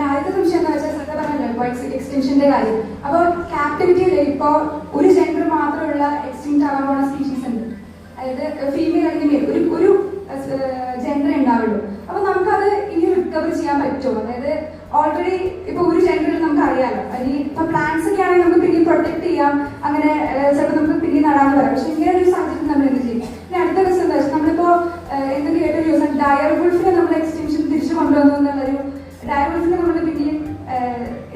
ആദ്യത്തെ സംശയം എന്താ വെച്ചാൽ ശ്രദ്ധ പറഞ്ഞല്ലോ ഇപ്പോൾ എക്സ്റ്റൻഷന്റെ കാര്യം. അപ്പോൾ ക്യാപ്റ്റിവിറ്റിയിൽ ഇപ്പോൾ ഒരു ജെൻഡർ മാത്രമുള്ള എക്സ്റ്റിങ്ക്റ്റ് ആവാൻ പോകുന്ന സ്പീഷീസ് ഉണ്ട്. അതായത് ഫീമെയിൽ അല്ലെങ്കിൽ മെയിൽ ഒരു ജെൻഡർ ഉണ്ടാവുള്ളൂ. അപ്പൊ നമുക്കത് ഇനി റിക്കവർ ചെയ്യാൻ പറ്റുമോ? അതായത് ഓൾറെഡി ഇപ്പൊ ഒരു ജെൻഡറിൽ നമുക്ക് അറിയാലോ, അല്ലെങ്കിൽ ഇപ്പൊ പ്ലാന്റ്സ് ഒക്കെ ആണെങ്കിൽ നമുക്ക് പിന്നെ പ്രൊട്ടക്ട് ചെയ്യാം, അങ്ങനെ ചിലപ്പോൾ നമുക്ക് പിന്നെ നടാന്ന് പറയാം. പക്ഷെ ഇങ്ങനെ ഒരു സാഹചര്യത്തിൽ നമ്മൾ എന്ത് ചെയ്യും? ഇനി അടുത്ത ദിവസം എന്താ വെച്ചാൽ നമ്മളിപ്പോ എന്തൊക്കെ കേട്ടൊരു ദിവസം ഡയർ വുൾഫിനെ നമ്മൾ എക്സ്റ്റൻഷൻ തിരിച്ചു കൊണ്ടുവന്നു എന്നുള്ളൊരു ഡയർ വുൾഫിനെ നമ്മൾ പിന്നെയും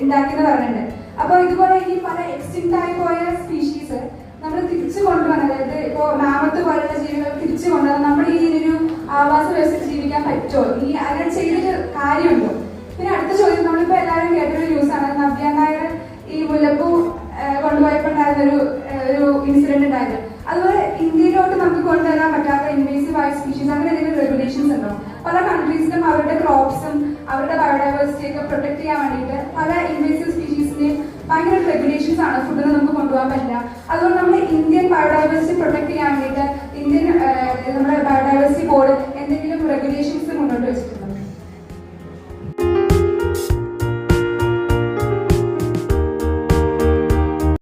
ഉണ്ടാക്കിയെന്ന് പറയുന്നുണ്ട്. അപ്പൊ ഇതുപോലെ ഈ പല എക്സ്റ്റിങ്ക്റ്റ് ആയി പോയ സ്പീഷീസ് നമ്മൾ തിരിച്ചു കൊണ്ടുവരണം. അതായത് ഇപ്പോ മാമത്ത് പോലുള്ള ജീവികൾ തിരിച്ചു കൊണ്ടുവന്നാൽ നമ്മുടെ ഈ ഒരു ആവാസ വ്യവസ്ഥയിൽ ജീവിക്കാൻ പറ്റുമോ? ഈ അങ്ങനെ ചെയ്തിട്ട് കാര്യമുണ്ടോ? പിന്നെ അടുത്ത ചോദ്യം, നമ്മളിപ്പോ എല്ലാവരും കേട്ടൊരു ന്യൂസാണ്, നവ്യ നായർ ഈ മുല്ലപ്പൂ കൊണ്ടുപോയപ്പോൾ ഉണ്ടായിരുന്ന ഒരു ഇൻസിഡന്റ് ഉണ്ടായത്. അതുപോലെ ഇന്ത്യയിലോട്ട് നമുക്ക് കൊണ്ടുവരാൻ പറ്റാത്ത ഇൻവേസീവ് ആയ സ്പീഷീസ് അങ്ങനെ എന്തെങ്കിലും റെഗുലേഷൻസ് ഉണ്ടോ? പല കൺട്രീസിലും അവരുടെ ക്രോപ്സും അവരുടെ ബയോഡൈവേഴ്സിറ്റിയൊക്കെ പ്രൊട്ടക്ട് ചെയ്യാൻ വേണ്ടിയിട്ട് പല ഇൻവേസീവ് സ്പീഷീസിന്റെയും ഭയങ്കര റെഗുലേഷൻസ് ആണ്. ഫുഡിന് നമുക്ക് കൊണ്ടുപോകാൻ പറ്റില്ല. അതുകൊണ്ട് നമ്മുടെ ഇന്ത്യൻ